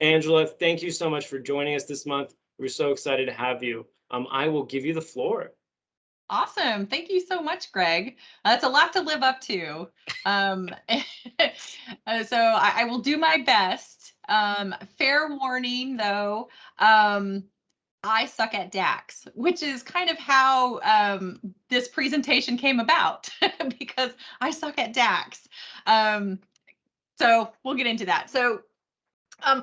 Angela, thank you so much for joining us this month. We're so excited to have you. I will give you the floor. Awesome. Thank you so much, Greg. That's a lot to live up to. So I will do my best. Fair warning, though, I suck at DAX, which is kind of how this presentation came about because I suck at DAX. So we'll get into that. So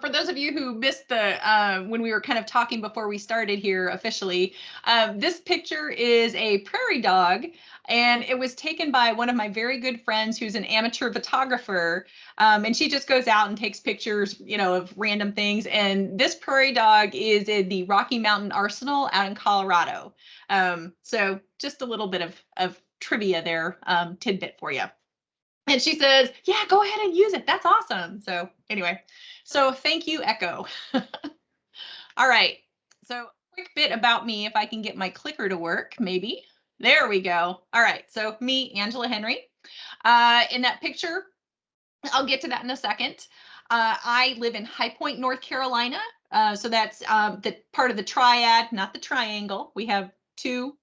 for those of you who missed the when we were kind of talking before we started here officially, this picture is a prairie dog, and it was taken by one of my very good friends who's an amateur photographer, and she just goes out and takes pictures, of random things. And this prairie dog is in the Rocky Mountain Arsenal out in Colorado. So just a little bit of trivia there, tidbit for you. And she says, yeah, go ahead and use it. That's awesome. So anyway, so thank you, Echo. All right. So quick bit about me, if I can get my clicker to work, maybe. There we go. All right. So me, Angela Henry. In that picture, I'll get to that in a second. I live in High Point, North Carolina. So that's the part of the triad, not the triangle. We have two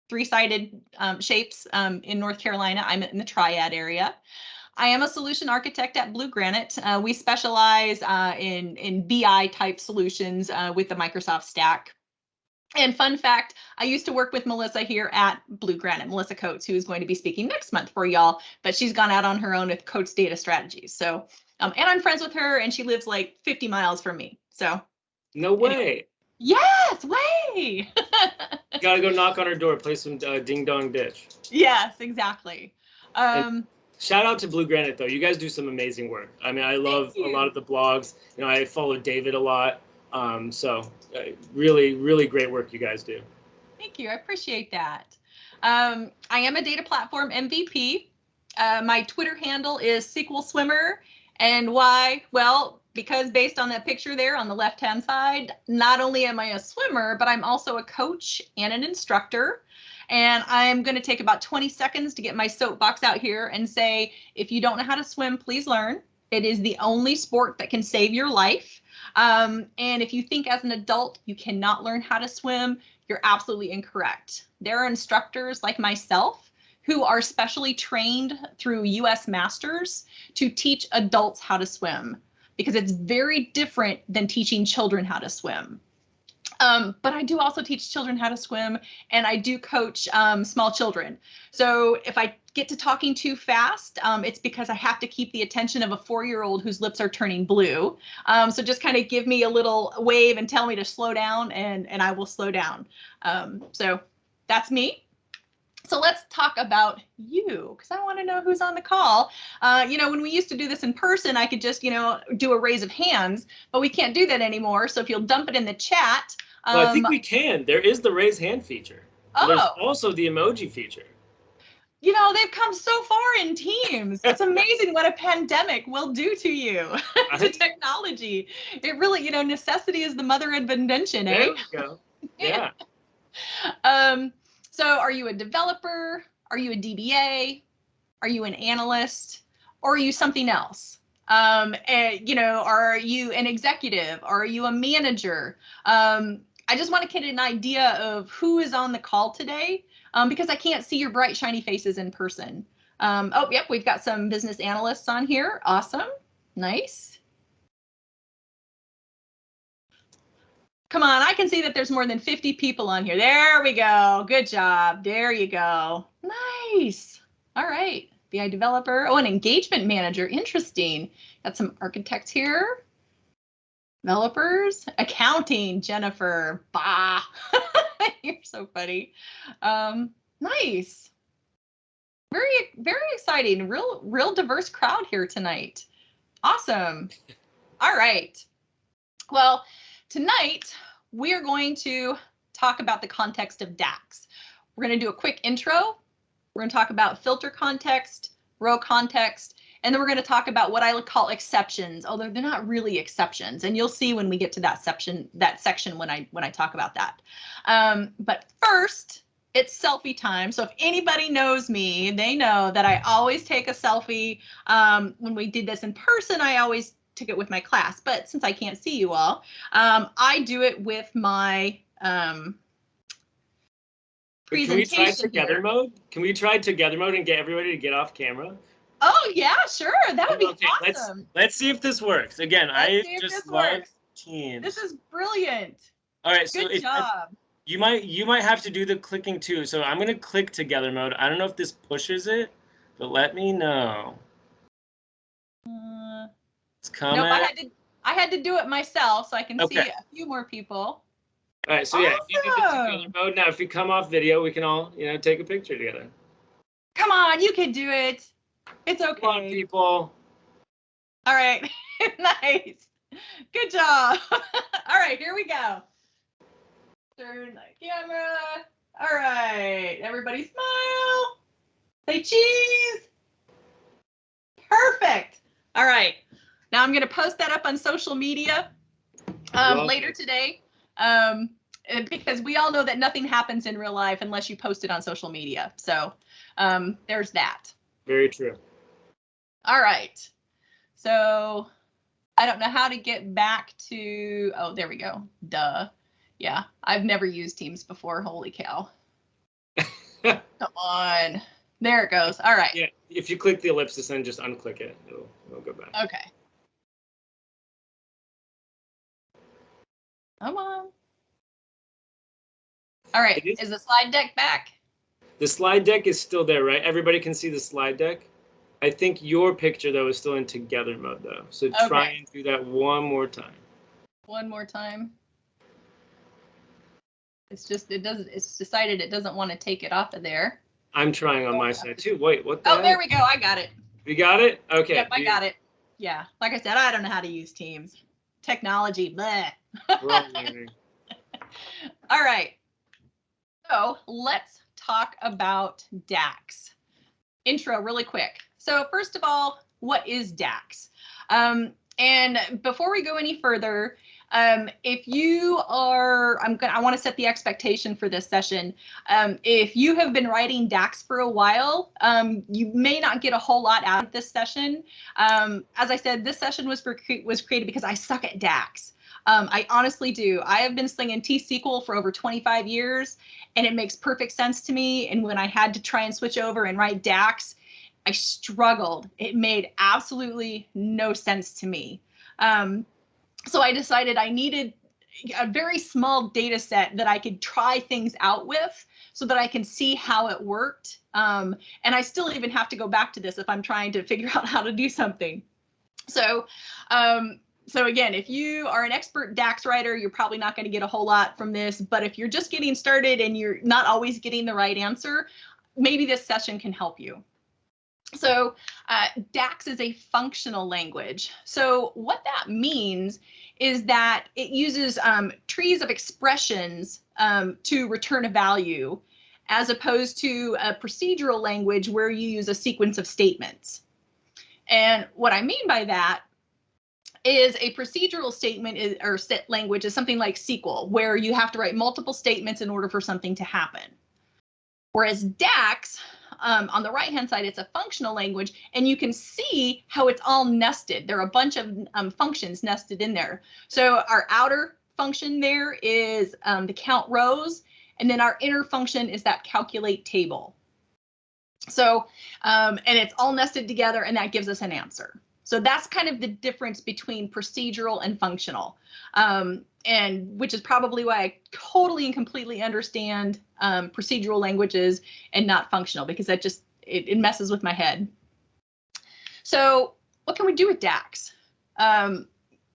three-sided shapes in North Carolina. I'm in the triad area. I am a solution architect at Blue Granite. We specialize in BI type solutions with the Microsoft stack. And fun fact, I used to work with Melissa here at Blue Granite, Melissa Coates, who is going to be speaking next month for y'all, but she's gone out on her own with Coates Data Strategies. So, and I'm friends with her, and she lives like 50 miles from me. So, No way. Anyway. Yes, way. Gotta go knock on her door, play some Ding Dong Ditch. Yes, exactly. Shout out to Blue Granite, though. You guys do some amazing work. I mean, I love a lot of the blogs. I follow David a lot. Really, really great work you guys do. Thank you. I appreciate that. I am a data platform MVP. My Twitter handle is SQL Swimmer. And why? Well, because based on that picture there on the left-hand side, not only am I a swimmer, but I'm also a coach and an instructor. And I'm going to take about 20 seconds to get my soapbox out here and say, if you don't know how to swim, please learn. It is the only sport that can save your life. And if you think as an adult you cannot learn how to swim, you're absolutely incorrect. There are instructors like myself who are specially trained through US Masters to teach adults how to swim, because it's very different than teaching children how to swim. But I do also teach children how to swim, and I do coach small children. So if I get to talking too fast, it's because I have to keep the attention of a 4-year-old whose lips are turning blue. So just kind of give me a little wave and tell me to slow down, and I will slow down. So that's me. So let's talk about you, because I want to know who's on the call. When we used to do this in person, I could just, do a raise of hands, but we can't do that anymore. So if you'll dump it in the chat. Well, I think we can. There is the raise hand feature. Oh. There's also the emoji feature. They've come so far in Teams. It's amazing what a pandemic will do to you, to technology. It really, necessity is the mother of invention, eh? There we go. Yeah. So are you a developer? Are you a DBA? Are you an analyst? Or are you something else? Are you an executive? Are you a manager? I just want to get an idea of who is on the call today, because I can't see your bright, shiny faces in person. Oh, yep, we've got some business analysts on here. Awesome. Nice. Come on, I can see that there's more than 50 people on here. There we go. Good job. There you go. Nice. All right. BI developer. Oh, an engagement manager. Interesting. Got some architects here. Developers. Accounting. Jennifer. Bah. You're so funny. Nice. Very, very exciting. Real diverse crowd here tonight. Awesome. All right. Well, tonight we're going to talk about the context of DAX. We're going to do a quick intro. We're going to talk about filter context, row context, and then we're going to talk about what I would call exceptions, although they're not really exceptions. And you'll see when we get to that section when I talk about that. But first, it's selfie time. So if anybody knows me, they know that I always take a selfie. When we did this in person, I always took it with my class, but since I can't see you all, I do it with my presentation. Can we try together mode? Can we try together mode and get everybody to get off camera? Oh yeah, sure. That would be okay, awesome. Let's see if this works. Again, I just love Teams. This is brilliant. All right, so good job. You might have to do the clicking too. So I'm gonna click together mode. I don't know if this pushes it, but let me know. It's coming. Nope, I had to do it myself so I can see a few more people. All right, so yeah, if you do the together mode now, if we come off video, we can all take a picture together. Come on, you can do it. It's okay. Come on, people. All right, nice. Good job. All right, here we go. Turn the camera. All right, everybody smile. Say cheese. Perfect. All right, now I'm going to post that up on social media later today because we all know that nothing happens in real life unless you post it on social media. So there's that. Very true. All right. So I don't know how to get back to, oh, there we go. Duh. Yeah, I've never used Teams before. Holy cow. Come on. There it goes. All right. Yeah, if you click the ellipsis and just unclick it, it'll go back. Okay. Come on. All right. Is the slide deck back? The slide deck is still there, right? Everybody can see the slide deck. I think your picture, though, is still in together mode, though. So try and do that one more time. One more time. It's just, it's decided it doesn't want to take it off of there. I'm trying on my side, too. Wait, what the heck? There we go. I got it. You got it? Okay. Yep, I got it. Yeah. Like I said, I don't know how to use Teams. Technology, bleh. We're all learning. All right. So let's talk about DAX. Intro really quick. So first of all, what is DAX? And before we go any further, if you are, I want to set the expectation for this session. If you have been writing DAX for a while, you may not get a whole lot out of this session. As I said, this session was created because I suck at DAX. I honestly do. I have been slinging T-SQL for over 25 years, and it makes perfect sense to me. And when I had to try and switch over and write DAX, I struggled. It made absolutely no sense to me. So I decided I needed a very small data set that I could try things out with so that I can see how it worked. And I still even have to go back to this if I'm trying to figure out how to do something. So again, if you are an expert DAX writer, you're probably not going to get a whole lot from this. But if you're just getting started and you're not always getting the right answer, maybe this session can help you. So DAX is a functional language. So what that means is that it uses trees of expressions to return a value, as opposed to a procedural language where you use a sequence of statements. And what I mean by that is a procedural statement or set language is something like SQL, where you have to write multiple statements in order for something to happen. Whereas DAX, on the right-hand side, it's a functional language, and you can see how it's all nested. There are a bunch of functions nested in there. So our outer function there is the count rows, and then our inner function is that calculate table. So, and it's all nested together, and that gives us an answer. So that's kind of the difference between procedural and functional, and which is probably why I totally and completely understand procedural languages and not functional, because that just, it messes with my head. So what can we do with DAX? Now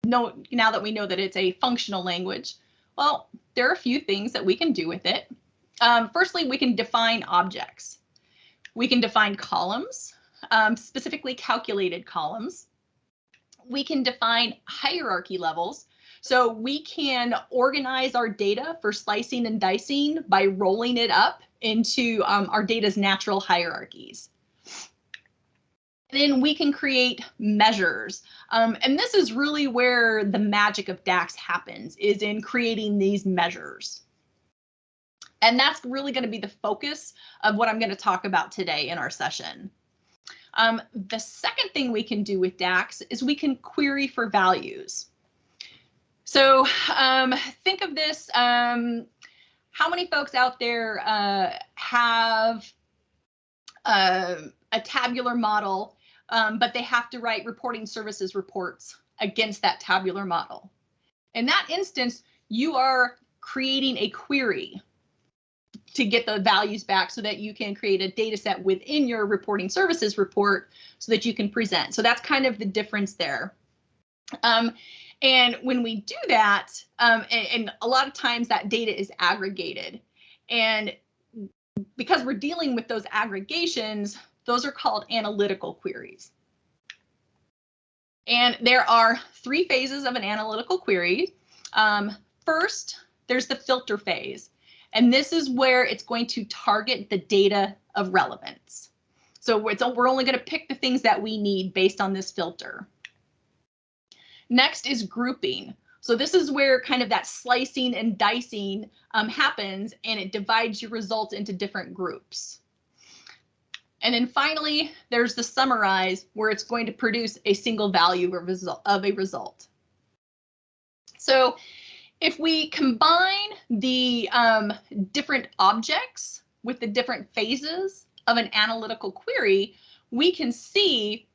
that we know that it's a functional language, well, there are a few things that we can do with it. Firstly, we can define objects. We can define columns. Specifically calculated columns. We can define hierarchy levels. So we can organize our data for slicing and dicing by rolling it up into our data's natural hierarchies. And then we can create measures. And this is really where the magic of DAX happens, is in creating these measures. And that's really going to be the focus of what I'm going to talk about today in our session. The second thing we can do with DAX is we can query for values. So think of this. How many folks out there have a tabular model, but they have to write reporting services reports against that tabular model? In that instance, you are creating a query to get the values back so that you can create a data set within your reporting services report so that you can present. So that's kind of the difference there. And when we do that, and a lot of times that data is aggregated. And because we're dealing with those aggregations, those are called analytical queries. And there are 3 phases of an analytical query. First, there's the filter phase. And this is where it's going to target the data of relevance. So we're only going to pick the things that we need based on this filter. Next is grouping. So this is where kind of that slicing and dicing happens, and it divides your results into different groups. And then finally, there's the summarize, where it's going to produce a single value of a result. So if we combine the different objects with the different phases of an analytical query, we can see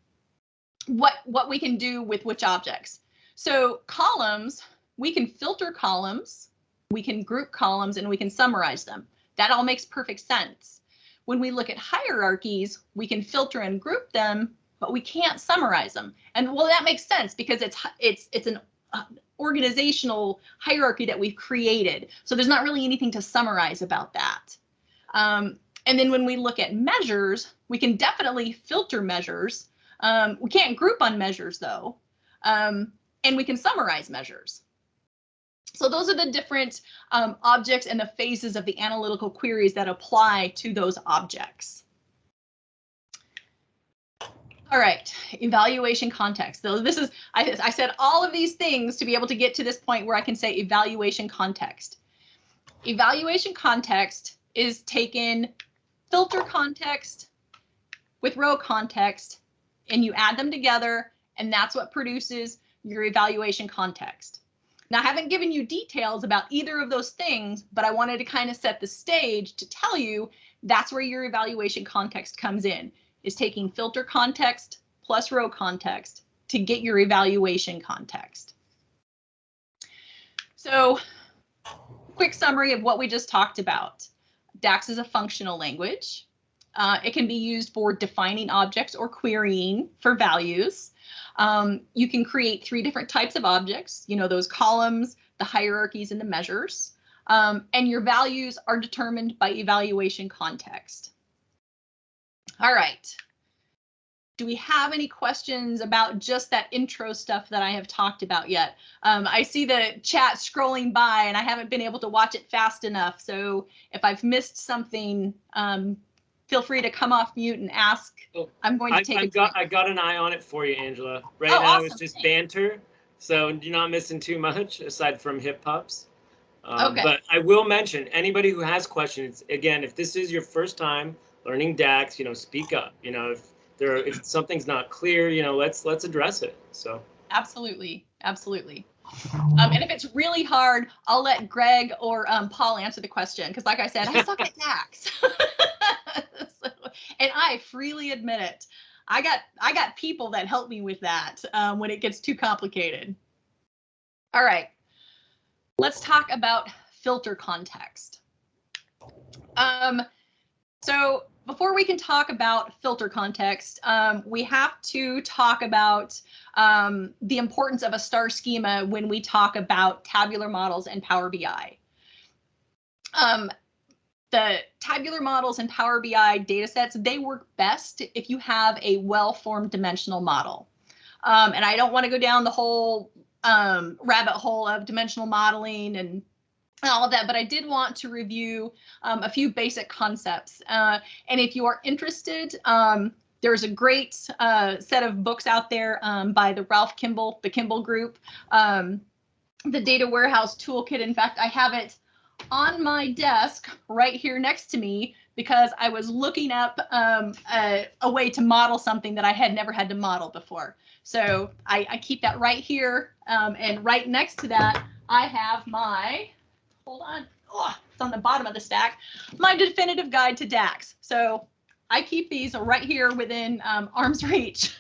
what we can do with which objects. So columns, we can filter columns, we can group columns, and we can summarize them. That all makes perfect sense. When we look at hierarchies, we can filter and group them, but we can't summarize them. And well, that makes sense because it's an organizational hierarchy that we've created. So there's not really anything to summarize about that. And then when we look at measures, we can definitely filter measures. We can't group on measures though. And we can summarize measures. So those are the different objects and the phases of the analytical queries that apply to those objects. All right, evaluation context. So this is, I said all of these things to be able to get to this point where I can say evaluation context. Evaluation context is taking filter context with row context, and you add them together, and that's what produces your evaluation context. Now, I haven't given you details about either of those things, but I wanted to kind of set the stage to tell you that's where your evaluation context comes in, is taking filter context plus row context to get your evaluation context. So, quick summary of what we just talked about. DAX is a functional language. It can be used for defining objects or querying for values. You can create 3 different types of objects, you know, those columns, the hierarchies, and the measures. And your values are determined by evaluation context. All right. Do we have any questions about just that intro stuff that I have talked about yet? I see the chat scrolling by and I haven't been able to watch it fast enough. So if I've missed something, feel free to come off mute and ask. I'm going to take I got an eye on it for you, Angela. Right now awesome. It's just banter, so you're not missing too much aside from hip hops. Okay. But I will mention anybody who has questions. Again, if this is your first time learning DAX, you know, speak up. You know, if something's not clear, you know, let's address it. So absolutely, absolutely. And if it's really hard, I'll let Greg or Paul answer the question because, like I said, I suck at DAX. So, and I freely admit it. I got people that help me with that when it gets too complicated. All right, let's talk about filter context. So before we can talk about filter context, we have to talk about the importance of a star schema when we talk about tabular models and Power BI. The tabular models and Power BI data sets, they work best if you have a well-formed dimensional model. And I don't want to go down the whole rabbit hole of dimensional modeling and all of that, but I did want to review a few basic concepts. And if you are interested, there's a great set of books out there by the Ralph Kimball, the Kimball Group, the Data Warehouse Toolkit. In fact, I have it on my desk right here next to me because I was looking up a way to model something that I had never had to model before. So I keep that right here. And right next to that, I have my, hold on, oh, it's on the bottom of the stack, my definitive guide to DAX. So I keep these right here within arm's reach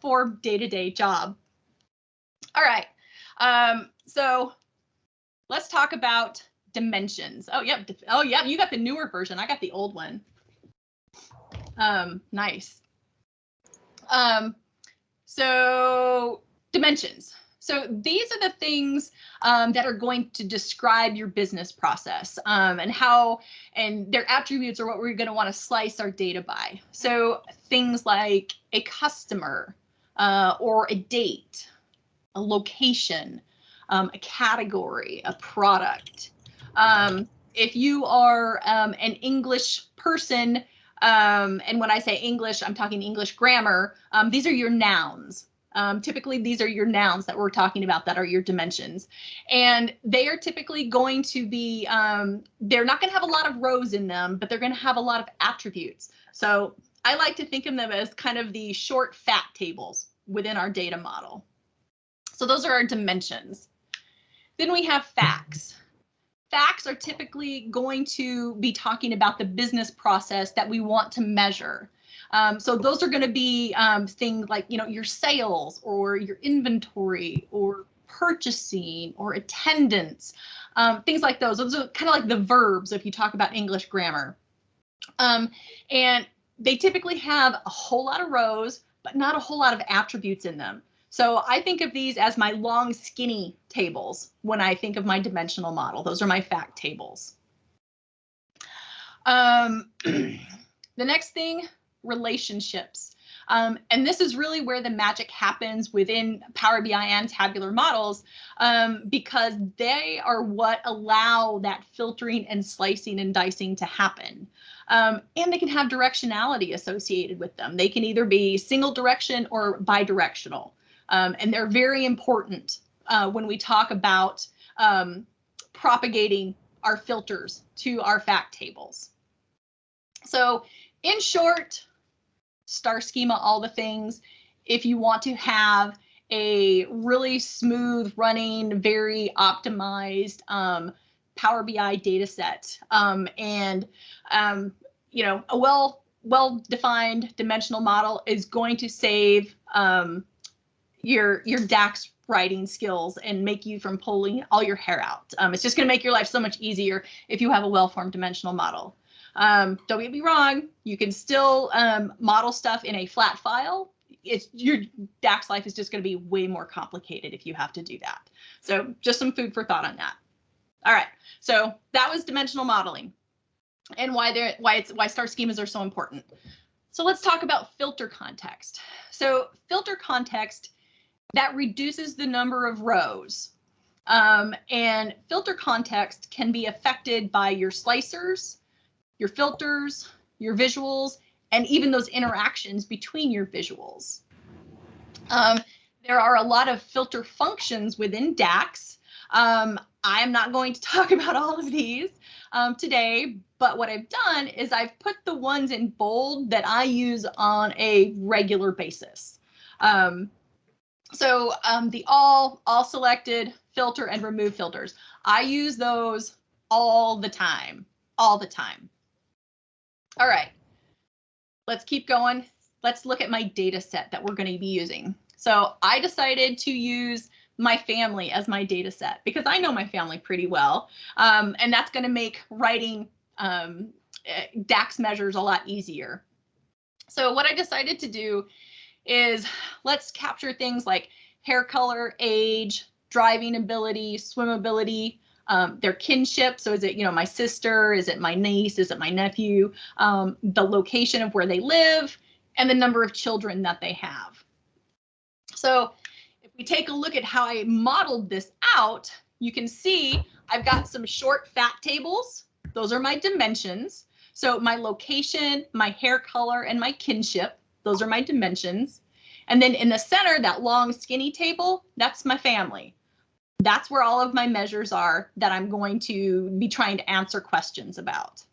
for day-to-day job. All right, so let's talk about dimensions. Oh, yep. Oh, yeah. You got the newer version. I got the old one. Nice. So dimensions. So these are the things that are going to describe your business process and how, and their attributes are what we're going to want to slice our data by. So things like a customer or a date, a location, a category, a product. If you are an English person, and when I say English, I'm talking English grammar, these are your nouns. Typically, these are your nouns that we're talking about that are your dimensions. And they are typically going to be, they're not going to have a lot of rows in them, but they're going to have a lot of attributes. So I like to think of them as kind of the short fat tables within our data model. So those are our dimensions. Then we have facts. Facts are typically going to be talking about the business process that we want to measure. So those are going to be things like, you know, your sales or your inventory or purchasing or attendance, things like those. Those are kind of like the verbs if you talk about English grammar. And they typically have a whole lot of rows, but not a whole lot of attributes in them. So I think of these as my long, skinny tables when I think of my dimensional model. Those are my fact tables. The next thing, relationships. And this is really where the magic happens within Power BI and tabular models, because they are what allow that filtering and slicing and dicing to happen. And they can have directionality associated with them. They can either be single direction or bidirectional. And they're very important when we talk about propagating our filters to our fact tables. So in short, star schema, all the things, if you want to have a really smooth running, very optimized Power BI data set and you know, a well-defined dimensional model is going to save your DAX writing skills and make you from pulling all your hair out. It's just going to make your life so much easier if you have a well-formed dimensional model. Don't get me wrong, you can still model stuff in a flat file. Your DAX life is just going to be way more complicated if you have to do that. So just some food for thought on that. All right, so that was dimensional modeling and why star schemas are so important. So let's talk about filter context. So filter context, that reduces the number of rows. And filter context can be affected by your slicers, your filters, your visuals, and even those interactions between your visuals. There are a lot of filter functions within DAX. I'm not going to talk about all of these today, but what I've done is I've put the ones in bold that I use on a regular basis. So the all selected, filter, and remove filters. I use those all the time. All right, let's keep going. Let's look at my data set that we're going to be using. So I decided to use my family as my data set because I know my family pretty well. And that's going to make writing DAX measures a lot easier. So what I decided to do is let's capture things like hair color, age, driving ability, swimmability, their kinship. So is it, you know, my sister? Is it my niece? Is it my nephew? The location of where they live and the number of children that they have. So if we take a look at how I modeled this out, you can see I've got some short fat tables. Those are my dimensions. So my location, my hair color, and my kinship, those are my dimensions. And then in the center, that long skinny table, that's my family. That's where all of my measures are that I'm going to be trying to answer questions about.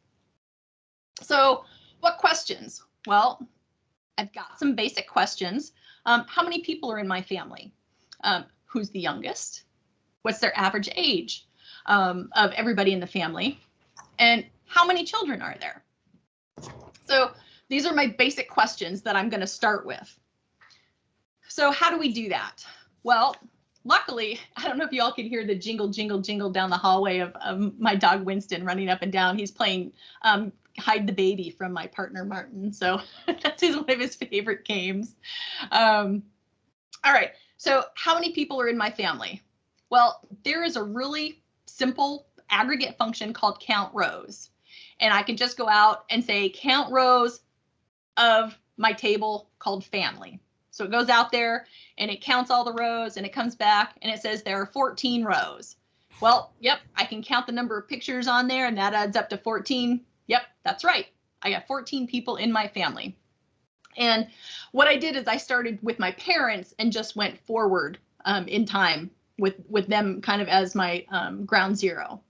So what questions? Well, I've got some basic questions. How many people are in my family? Who's the youngest? What's their average age of everybody in the family? And how many children are there? So these are my basic questions that I'm going to start with. So how do we do that? Well, luckily, I don't know if you all can hear the jingle, jingle, jingle down the hallway of my dog Winston running up and down. He's playing Hide the Baby from my partner Martin. So that's one of his favorite games. All right. So how many people are in my family? Well, there is a really simple aggregate function called count rows. And I can just go out and say count rows of my table called family. So it goes out there and it counts all the rows and it comes back and it says there are 14 rows. Well, yep, I can count the number of pictures on there and that adds up to 14. Yep, that's right. I got 14 people in my family. And what I did is I started with my parents and just went forward in time with them kind of as my ground zero.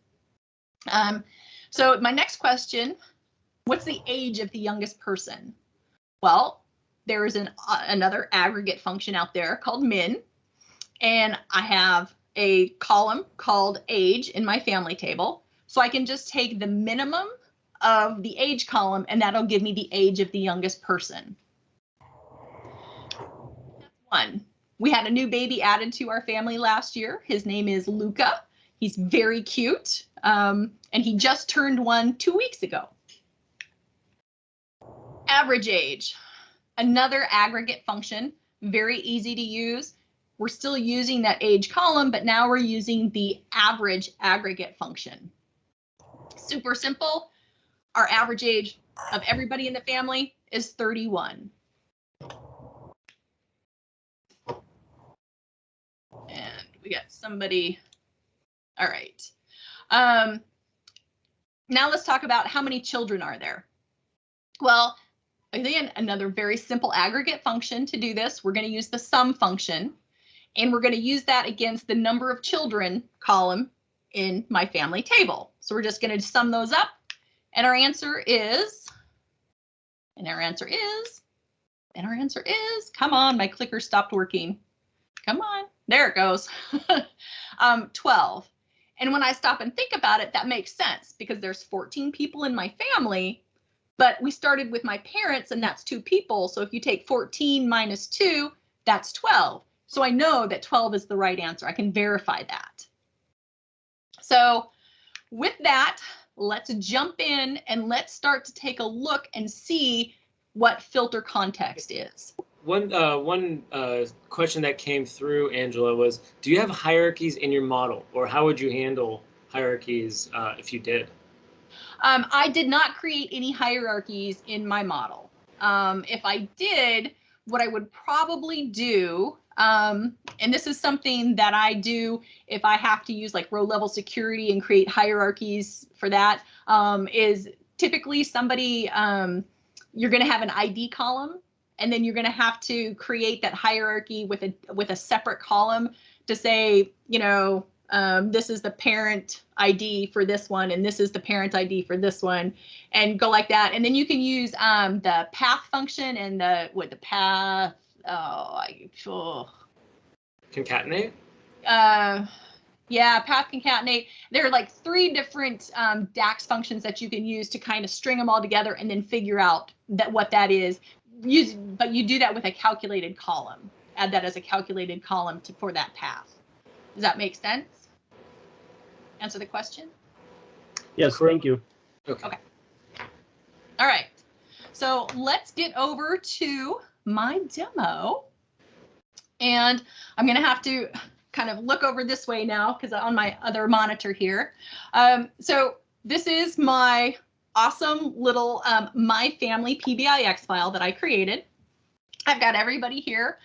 So my next question, what's the age of the youngest person? Well, there is another aggregate function out there called min, and I have a column called age in my family table. So I can just take the minimum of the age column and that'll give me the age of the youngest person. That's one. We had a new baby added to our family last year. His name is Luca. He's very cute, and he just turned 1 2 weeks ago. Average age. Another aggregate function, very easy to use. We're still using that age column, but now we're using the average aggregate function. Super simple. Our average age of everybody in the family is 31. And we got somebody. All right. Now let's talk about how many children are there. Well, again, another very simple aggregate function to do this. We're going to use the sum function, and we're going to use that against the number of children column in my family table. So we're just going to sum those up, and our answer is, come on, my clicker stopped working. Come on, there it goes. 12. And when I stop and think about it, that makes sense because there's 14 people in my family, but we started with my parents and that's 2 people. So if you take 14 minus 2, that's 12. So I know that 12 is the right answer. I can verify that. So with that, let's jump in and let's start to take a look and see what filter context is. One question that came through, Angela, was, do you have hierarchies in your model, or how would you handle hierarchies if you did? I did not create any hierarchies in my model. If I did, what I would probably do, and this is something that I do if I have to use like row level security and create hierarchies for that, is typically somebody, you're going to have an ID column, and then you're going to have to create that hierarchy with a separate column to say, you know, this is the parent ID for this one, and this is the parent ID for this one, and go like that. And then you can use the path function and the path. Concatenate? Yeah, path concatenate. There are like 3 different DAX functions that you can use to kind of string them all together and then figure out what that is. But you do that with a calculated column. Add that as a calculated column for that path. Does that make sense? Answer the question? Yes, thank you. Okay. All right. So let's get over to my demo. And I'm going to have to kind of look over this way now because on my other monitor here. So this is my awesome little My Family PBIX file that I created. I've got everybody here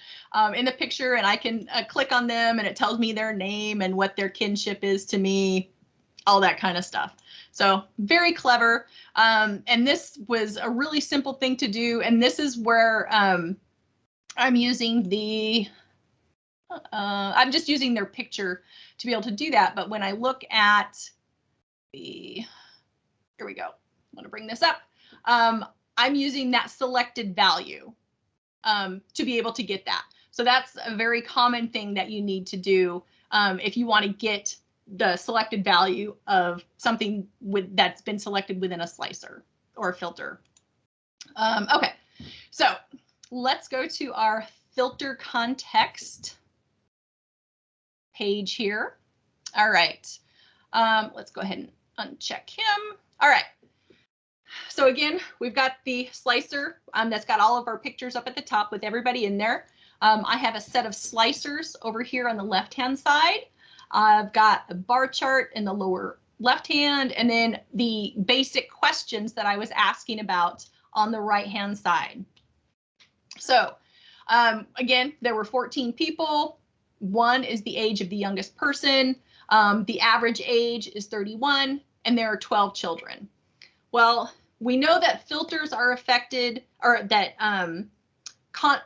in the picture, and I can click on them and it tells me their name and what their kinship is to me, all that kind of stuff. So very clever. And this was a really simple thing to do. And this is where I'm using I'm just using their picture to be able to do that. But when I look at here we go. I'm going to bring this up. I'm using that selected value to be able to get that. So that's a very common thing that you need to do if you want to get the selected value of something that's been selected within a slicer or a filter. Okay, so let's go to our filter context page here. All right, let's go ahead and uncheck him. All right. So again, we've got the slicer that's got all of our pictures up at the top with everybody in there. I have a set of slicers over here on the left-hand side. I've got a bar chart in the lower left-hand, and then the basic questions that I was asking about on the right-hand side. So again, there were 14 people. 1 is the age of the youngest person. The average age is 31, and there are 12 children. Well, we know that filters are affected, or that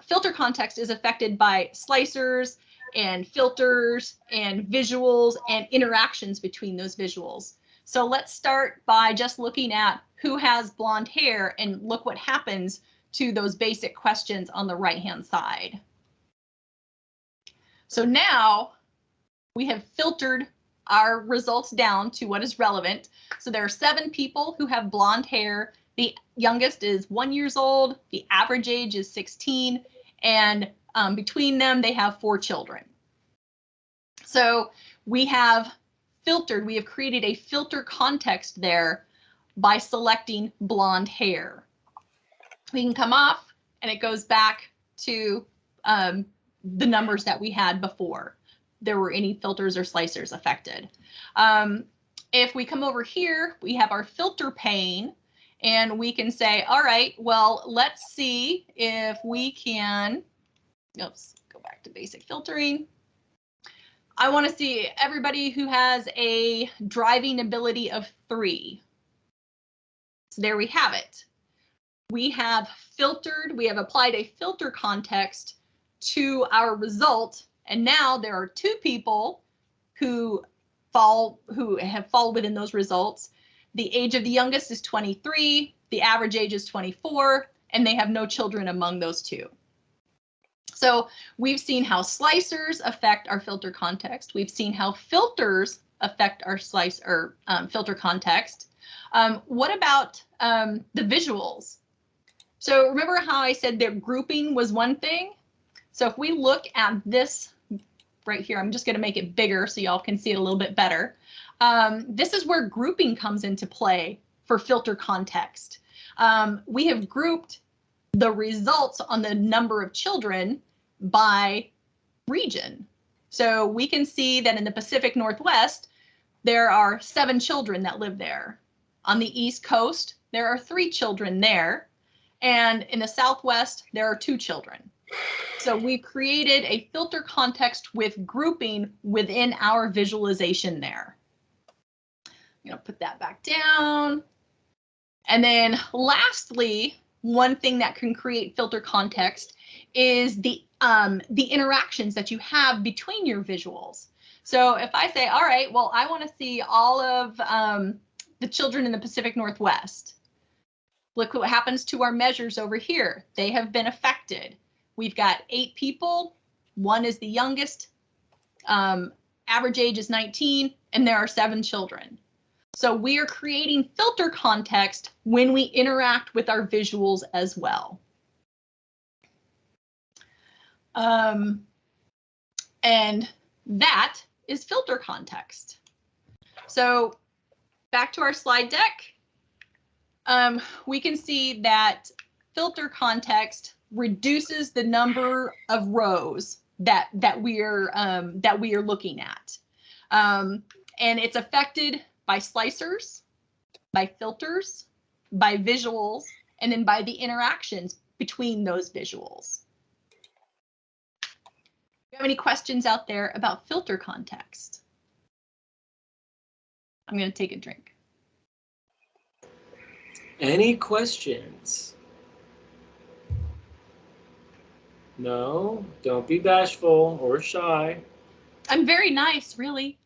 filter context is affected by slicers and filters and visuals and interactions between those visuals. So let's start by just looking at who has blonde hair and look what happens to those basic questions on the right-hand side. So now we have filtered our results down to what is relevant. So there are 7 people who have blonde hair. The youngest is 1 year old. The average age is 16. And between them, they have 4 children. So we have filtered, we have created a filter context there by selecting blonde hair. We can come off and it goes back to the numbers that we had before there were any filters or slicers affected. If we come over here, we have our filter pane, and we can say, all right, well, let's see if we can, oops, go back to basic filtering. I want to see everybody who has a driving ability of 3. So there we have it. We have filtered, we have applied a filter context to our result. And now there are 2 people who have fallen within those results. The age of the youngest is 23, the average age is 24, and they have no children among those 2. So we've seen how slicers affect our filter context. We've seen how filters affect our slice or filter context. What about the visuals? So remember how I said that grouping was one thing? So if we look at this right here, I'm just going to make it bigger so y'all can see it a little bit better. This is where grouping comes into play for filter context. We have grouped the results on the number of children by region. So we can see that in the Pacific Northwest, there are 7 children that live there. On the East Coast, there are 3 children there. And in the Southwest, there are 2 children. So we've created a filter context with grouping within our visualization there. I'm going to put that back down. And then lastly, one thing that can create filter context is the interactions that you have between your visuals. So if I say, all right, well, I want to see all of the children in the Pacific Northwest. Look what happens to our measures over here. They have been affected. We've got 8 people. 1 is the youngest. Average age is 19, and there are 7 children. So we are creating filter context when we interact with our visuals as well. And that is filter context. So back to our slide deck. We can see that filter context reduces the number of rows that we are looking at, and it's affected by slicers, by filters, by visuals, and then by the interactions between those visuals. Do you have any questions out there about filter context? I'm going to take a drink. Any questions? No, don't be bashful or shy. I'm very nice, really.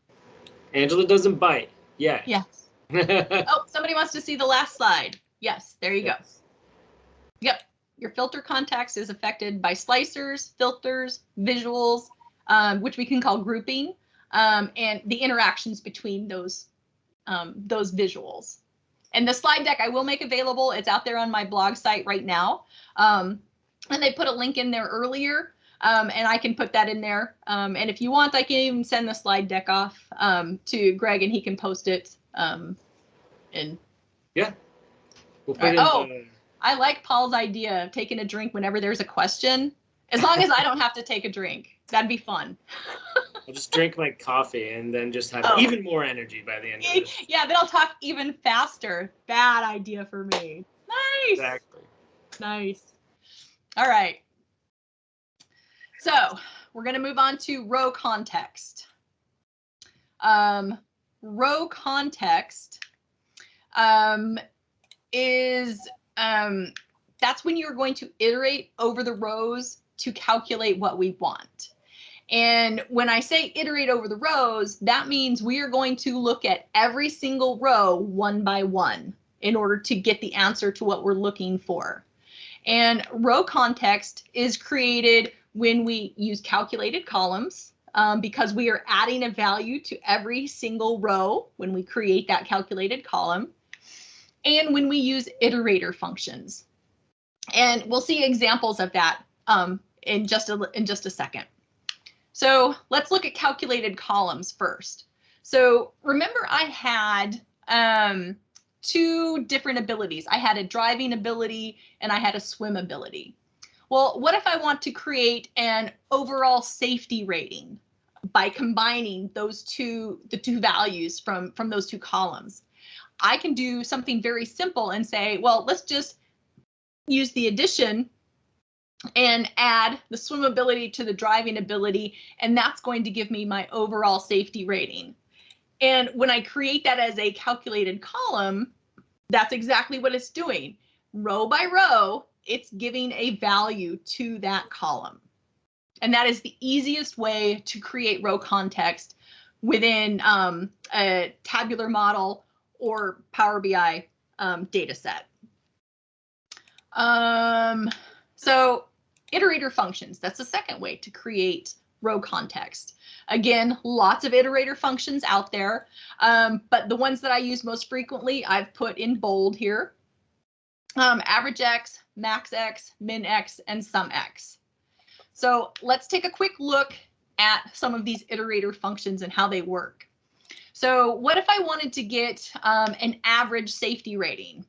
Angela doesn't bite yet. Yes. Oh, somebody wants to see the last slide. Yes, there you go. Yep. Your filter context is affected by slicers, filters, visuals, which we can call grouping, and the interactions between those visuals. And the slide deck I will make available. It's out there on my blog site right now. And they put a link in there earlier, and I can put that in there. And if you want, I can even send the slide deck off to Greg, and he can post it. And yeah, we'll put it I like Paul's idea of taking a drink whenever there's a question, as long as I don't have to take a drink. That'd be fun. I'll just drink my coffee and then just have even more energy by the end of this. Yeah, then I'll talk even faster. Bad idea for me. Nice. Exactly. Nice. All right. So we're going to move on to row context. Row context is that's when you're going to iterate over the rows to calculate what we want. And when I say iterate over the rows, that means we are going to look at every single row one by one in order to get the answer to what we're looking for. And row context is created when we use calculated columns, because we are adding a value to every single row when we create that calculated column, and when we use iterator functions. And we'll see examples of that in just a second. So let's look at calculated columns first. So remember, I had two different abilities. I had a driving ability and I had a swim ability. Well, what if I want to create an overall safety rating by combining the two values from those two columns? I can do something very simple and say, well, let's just use the addition and add the swim ability to the driving ability, and that's going to give me my overall safety rating. And when I create that as a calculated column, that's exactly what it's doing. Row by row, it's giving a value to that column. And that is the easiest way to create row context within a tabular model or Power BI data set. So iterator functions, that's the second way to create row context. Again, lots of iterator functions out there, but the ones that I use most frequently, I've put in bold here. Average X, max X, min X, and sum X. So let's take a quick look at some of these iterator functions and how they work. So what if I wanted to get an average safety rating?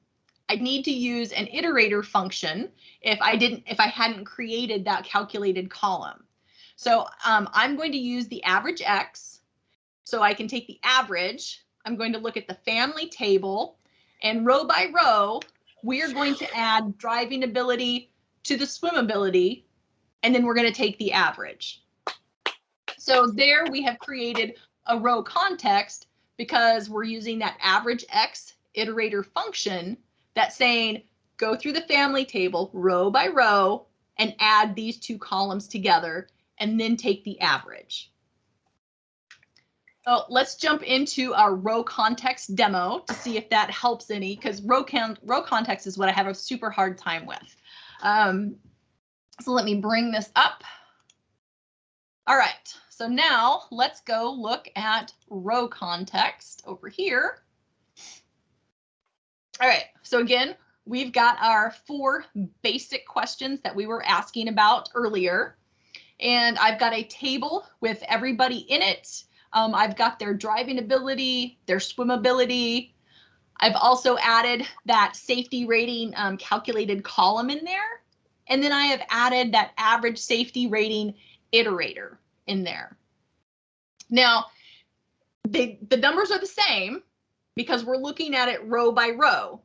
I'd need to use an iterator function if I hadn't created that calculated column. So I'm going to use the average X. So I can take the average. I'm going to look at the family table, and row by row, we are going to add driving ability to the swim ability, and then we're going to take the average. So there we have created a row context because we're using that average X iterator function that's saying, go through the family table row by row and add these two columns together and then take the average. So let's jump into our row context demo to see if that helps any, because row context is what I have a super hard time with. So let me bring this up. All right, so now let's go look at row context over here. All right, so again, we've got our 4 basic questions that we were asking about earlier. And I've got a table with everybody in it. I've got their driving ability, their swim ability. I've also added that safety rating calculated column in there. And then I have added that average safety rating iterator in there. Now, the numbers are the same because we're looking at it row by row.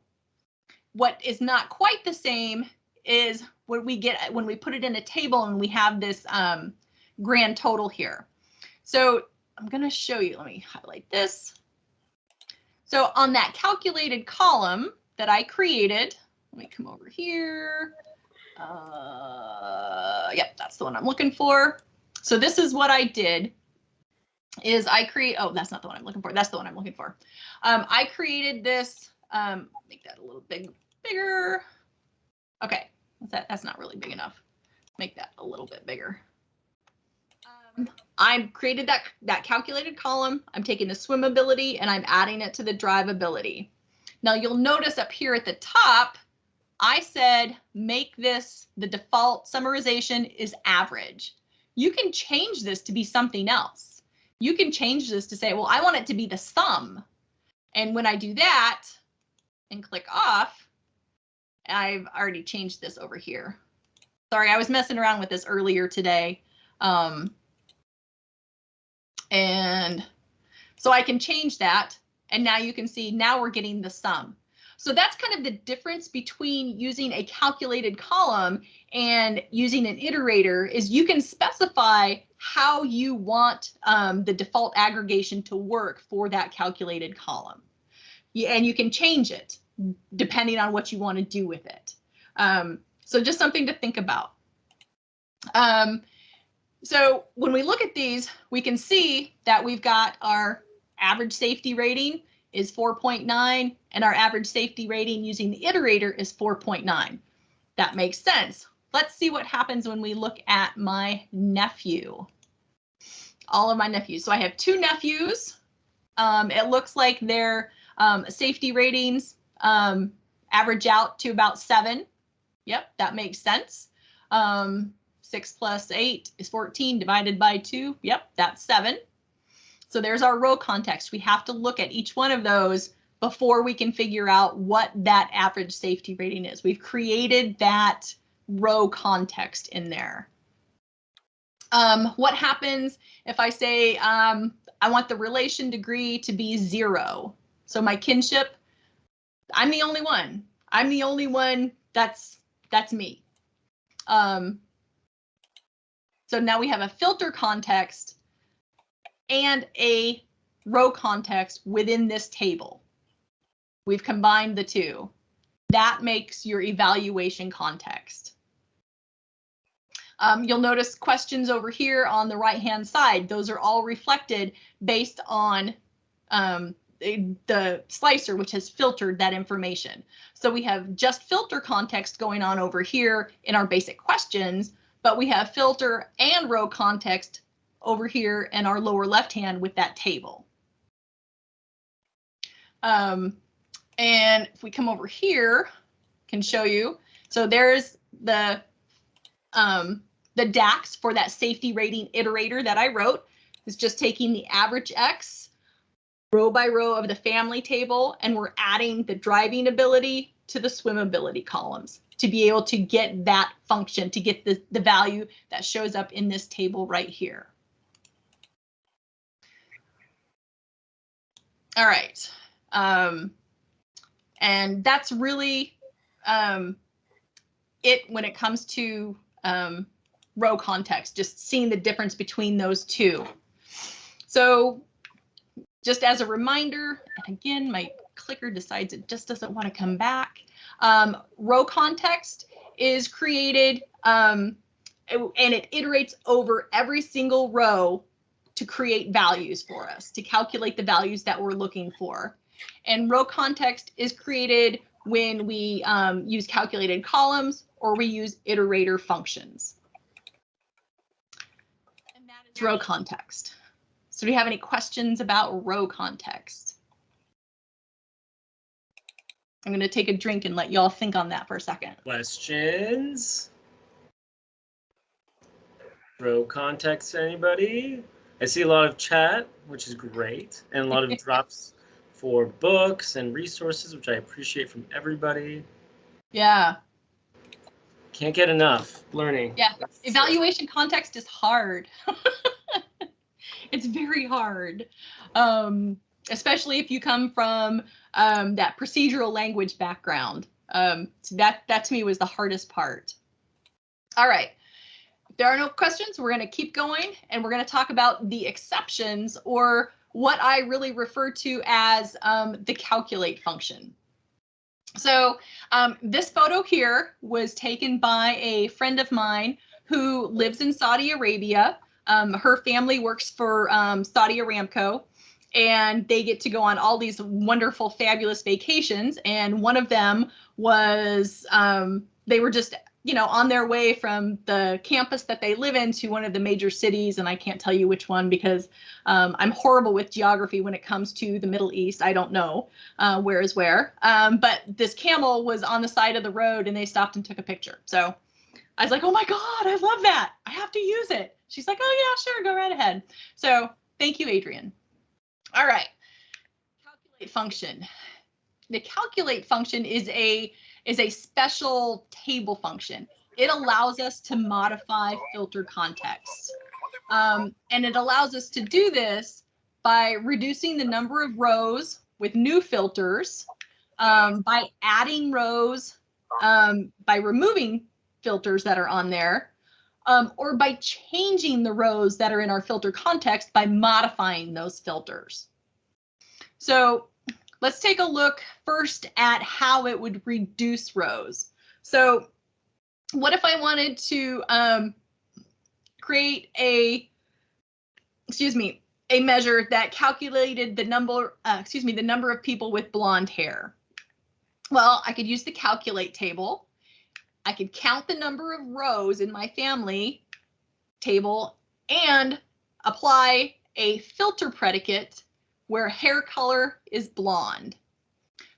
What is not quite the same is what we get when we put it in a table and we have this grand total here. So I'm going to show you. Let me highlight this. So on that calculated column that I created, let me come over here. Yep, that's the one I'm looking for. So this is what I did is I create, oh, that's not the one I'm looking for. That's the one I'm looking for. I created this, make that a little bigger. bigger. Okay, that's not really big enough. Make that a little bit bigger. I've created that calculated column. I'm taking the swimmability and I'm adding it to the drivability. Now you'll notice up here at the top, I said make this the default summarization is average. You can change this to be something else. You can change this to say, well, I want it to be the sum. And when I do that and click off, I've already changed this over here. Sorry, I was messing around with this earlier today. And so I can change that. And now you can see now we're getting the sum. So that's kind of the difference between using a calculated column and using an iterator is you can specify how you want the default aggregation to work for that calculated column. And you can change it depending on what you want to do with it. So just something to think about. So when we look at these, we can see that we've got our average safety rating is 4.9 and our average safety rating using the iterator is 4.9. That makes sense. Let's see what happens when we look at my nephew. All of my nephews. So I have 2 nephews. It looks like their safety ratings average out to about 7. Yep, that makes sense. 6 plus 8 is 14 divided by 2. Yep, that's 7. So there's our row context. We have to look at each one of those before we can figure out what that average safety rating is. We've created that row context in there. What happens if I say I want the relation degree to be 0? So my kinship, I'm the only one. I'm the only one that's me. So now we have a filter context and a row context within this table. We've combined the two. That makes your evaluation context. You'll notice questions over here on the right-hand side. Those are all reflected based on the slicer, which has filtered that information. So we have just filter context going on over here in our basic questions, but we have filter and row context over here in our lower left hand with that table. And if we come over here, can show you. So there's the DAX for that safety rating iterator that I wrote. It's just taking the average X row by row of the family table, and we're adding the driving ability to the swimmability columns to be able to get that function, to get the value that shows up in this table right here. All right. And that's really it when it comes to row context, just seeing the difference between those two. So just as a reminder, and again, my clicker decides it just doesn't want to come back. Row context is created and it iterates over every single row to create values for us, to calculate the values that we're looking for. And row context is created when we use calculated columns or we use iterator functions. And that is row context. So do you have any questions about row context? I'm going to take a drink and let y'all think on that for a second. Questions? Row context, anybody? I see a lot of chat, which is great, and a lot of drops for books and resources, which I appreciate from everybody. Yeah. Can't get enough learning. Yeah, evaluation context is hard. It's very hard, especially if you come from that procedural language background. So that to me was the hardest part. All right, if there are no questions, we're going to keep going and we're going to talk about the exceptions, or what I really refer to as the calculate function. So this photo here was taken by a friend of mine who lives in Saudi Arabia. Her family works for Saudi Aramco, and they get to go on all these wonderful, fabulous vacations. And one of them was they were just, you know, on their way from the campus that they live in to one of the major cities. And I can't tell you which one because I'm horrible with geography when it comes to the Middle East. I don't know where is where. But this camel was on the side of the road and they stopped and took a picture. So I was like, oh my God, I love that. I have to use it. She's like, oh yeah, sure, go right ahead. So thank you, Adrian. All right, calculate function. The calculate function is a special table function. It allows us to modify filter context. And it allows us to do this by reducing the number of rows with new filters, by adding rows, by removing filters that are on there, or by changing the rows that are in our filter context by modifying those filters. So let's take a look first at how it would reduce rows. So what if I wanted to create a measure that calculated the number of people with blonde hair? Well, I could use the calculate table. I could count the number of rows in my family table and apply a filter predicate where hair color is blonde.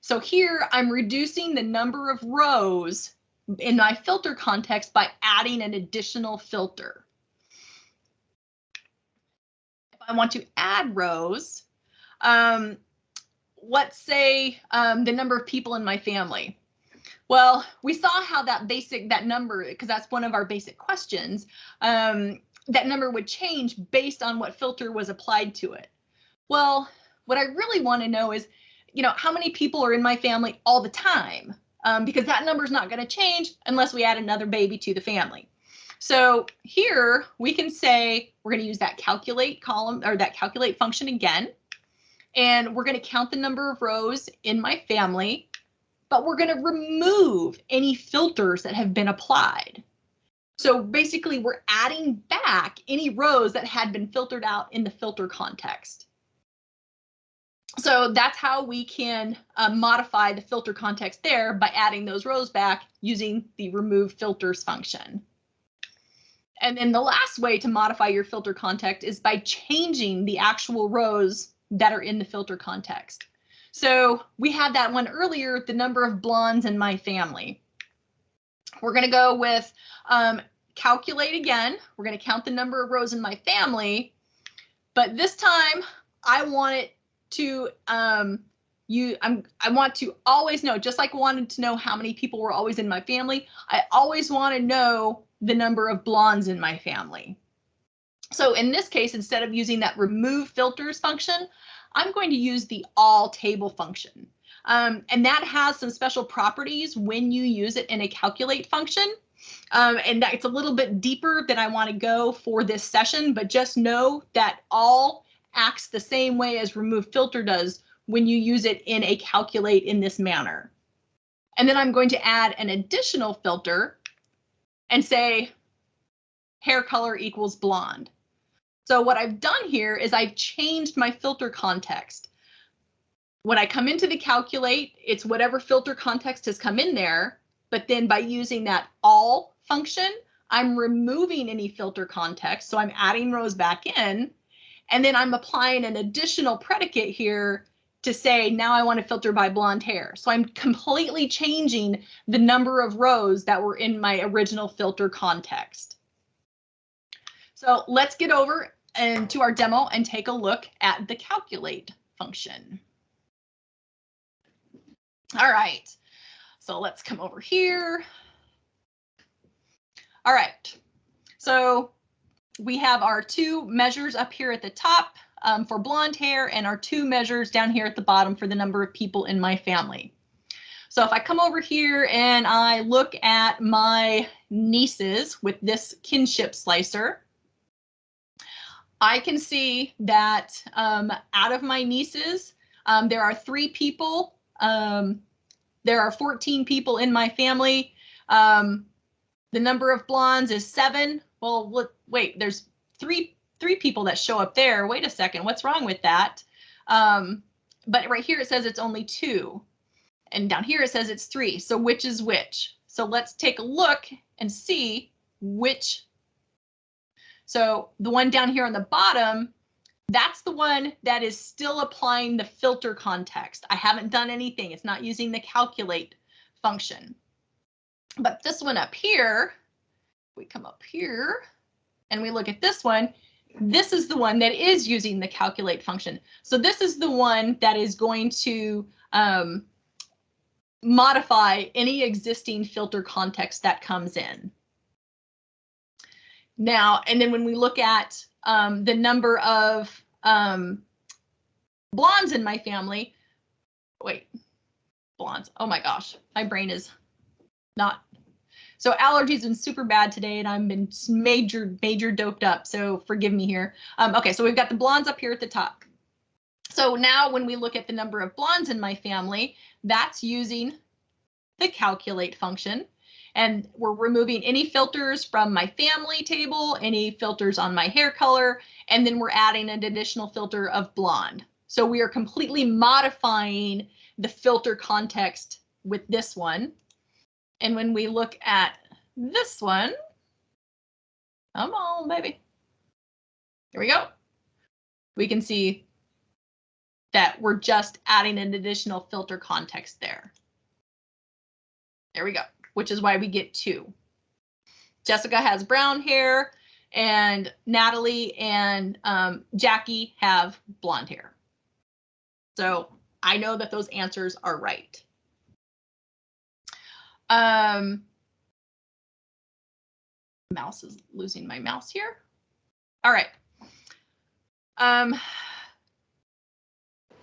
So here I'm reducing the number of rows in my filter context by adding an additional filter. If I want to add rows, let's say the number of people in my family. Well, we saw how that number, because that's one of our basic questions, that number would change based on what filter was applied to it. Well, what I really want to know is, you know, how many people are in my family all the time? Because that number is not going to change unless we add another baby to the family. So here we can say we're going to use that calculate column or that calculate function again. And we're going to count the number of rows in my family, but we're going to remove any filters that have been applied. So basically we're adding back any rows that had been filtered out in the filter context. So that's how we can modify the filter context there by adding those rows back using the remove filters function. And then the last way to modify your filter context is by changing the actual rows that are in the filter context. So we had that one earlier, the number of blondes in my family. We're going to go with calculate again. We're going to count the number of rows in my family, but this time I want it to I want to always know, just like I wanted to know how many people were always in my family, I always want to know the number of blondes in my family. So in this case, instead of using that remove filters function, I'm going to use the all table function. And that has some special properties when you use it in a calculate function. And that it's a little bit deeper than I want to go for this session, but just know that all acts the same way as remove filter does when you use it in a calculate in this manner. And then I'm going to add an additional filter and say hair color equals blonde. So what I've done here is I've changed my filter context. When I come into the calculate, it's whatever filter context has come in there, but then by using that all function, I'm removing any filter context. So I'm adding rows back in, and then I'm applying an additional predicate here to say, now I want to filter by blonde hair. So I'm completely changing the number of rows that were in my original filter context. So let's get over to our demo and take a look at the calculate function. All right, so let's come over here. All right, so we have our two measures up here at the top for blonde hair and our two measures down here at the bottom for the number of people in my family. So if I come over here and I look at my nieces with this kinship slicer, I can see that out of my nieces, there are 3 people. There are 14 people in my family. The number of blondes is 7. Well, wait, there's three people that show up there. Wait a second, what's wrong with that? But right here it says it's only 2. And down here it says it's 3. So which is which? So let's take a look and see which. So the one down here on the bottom, that's the one that is still applying the filter context. I haven't done anything. It's not using the calculate function. But this one up here, we come up here and we look at this one. This is the one that is using the calculate function. So this is the one that is going to modify any existing filter context that comes in. Now, and then when we look at the number of blondes in my family, blondes, oh my gosh, my brain is not. So allergies been super bad today and I've been major doped up. So forgive me here. Okay, so we've got the blondes up here at the top. So now when we look at the number of blondes in my family, that's using the calculate function. And we're removing any filters from my family table, any filters on my hair color, and then we're adding an additional filter of blonde. So we are completely modifying the filter context with this one. And when we look at this one, come on, baby. Here we go. We can see that we're just adding an additional filter context there. There we go, which is why we get 2. Jessica has brown hair and Natalie and Jackie have blonde hair. So I know that those answers are right. Mouse is losing my mouse here. All right.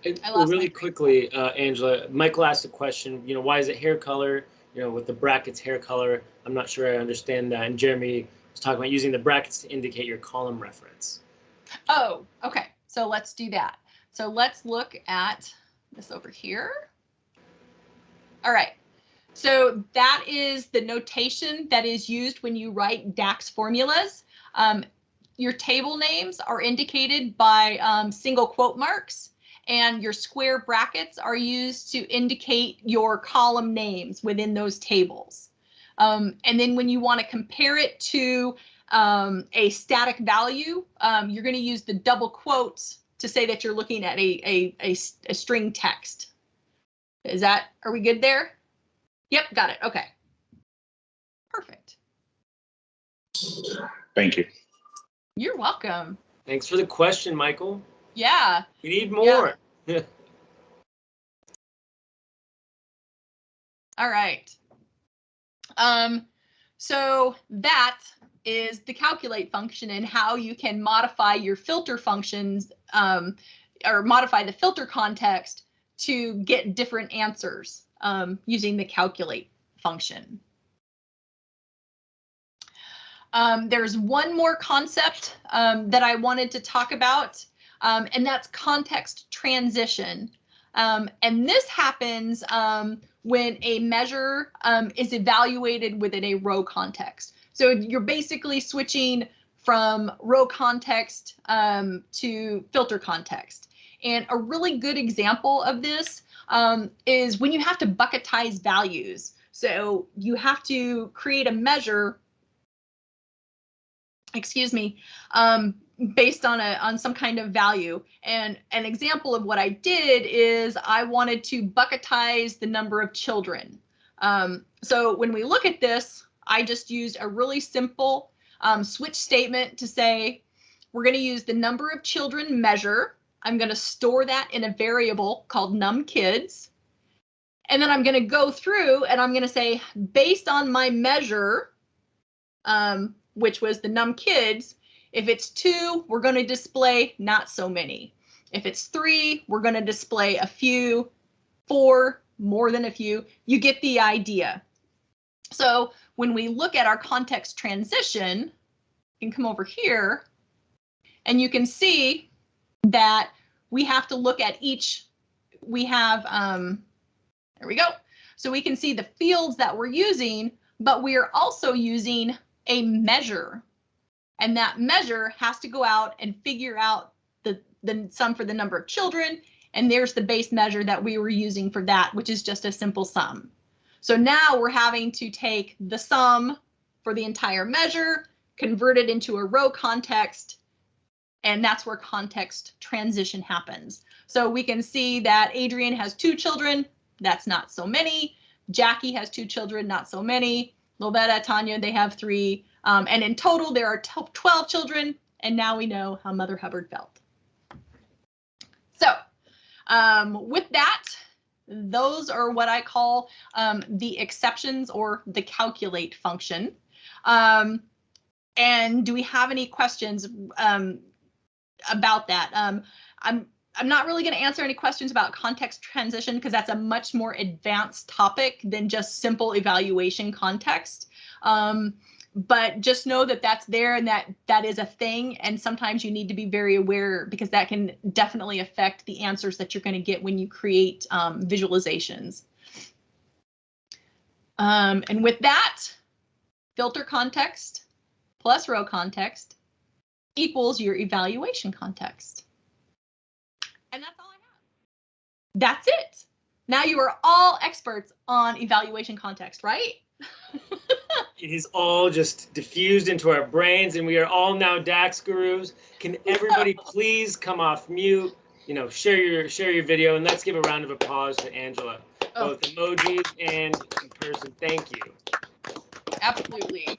Really quickly, Angela, Michael asked a question, why is it hair color? With the brackets hair color, I'm not sure I understand that. And Jeremy was talking about using the brackets to indicate your column reference. Oh, okay. So let's do that. So let's look at this over here. All right. So that is the notation that is used when you write DAX formulas. Your table names are indicated by single quote marks, and your square brackets are used to indicate your column names within those tables. And then when you want to compare it to a static value, you're going to use the double quotes to say that you're looking at a string text. Are we good there? Yep, got it. Okay. Perfect. Thank you. You're welcome. Thanks for the question, Michael. Yeah. We need more. Yeah. All right. So that is the calculate function and how you can modify your filter functions or modify the filter context to get different answers using the calculate function. There's one more concept that I wanted to talk about, and that's context transition. And this happens when a measure is evaluated within a row context. So you're basically switching from row context to filter context. And a really good example of this is when you have to bucketize values. So you have to create a measure, excuse me, based on some kind of value. And an example of what I did is I wanted to bucketize the number of children. So when we look at this, I just used a really simple switch statement to say, we're going to use the number of children measure. I'm going to store that in a variable called numKids. And then I'm going to go through and I'm going to say, based on my measure, which was the numKids, if it's 2, we're going to display not so many. If it's 3, we're going to display a few. 4, more than a few. You get the idea. So when we look at our context transition, you can come over here and you can see that we have to look at each. We have, there we go. So we can see the fields that we're using, but we are also using a measure. And that measure has to go out and figure out the sum for the number of children And there's the base measure that we were using for that, which is just a simple sum. So now we're having to take the sum for the entire measure, convert it into a row context, and that's where context transition happens. So we can see that Adrian has 2 children. That's not so many. Jackie has 2 children, not so many. Lovetta, Tanya, they have 3. And in total, there are 12 children. And now we know how Mother Hubbard felt. So with that, those are what I call the exceptions or the calculate function. And do we have any questions about that? I'm not really going to answer any questions about context transition because that's a much more advanced topic than just simple evaluation context. But just know that that's there and that is a thing. And sometimes you need to be very aware because that can definitely affect the answers that you're going to get when you create visualizations. And with that, filter context plus row context equals your evaluation context. And that's all I have. That's it. Now you are all experts on evaluation context, right? It is all just diffused into our brains, and we are all now DAX gurus. Can everybody please come off mute? You know, share your video, and let's give a round of applause to Angela, both emojis and in person. Thank you. Absolutely.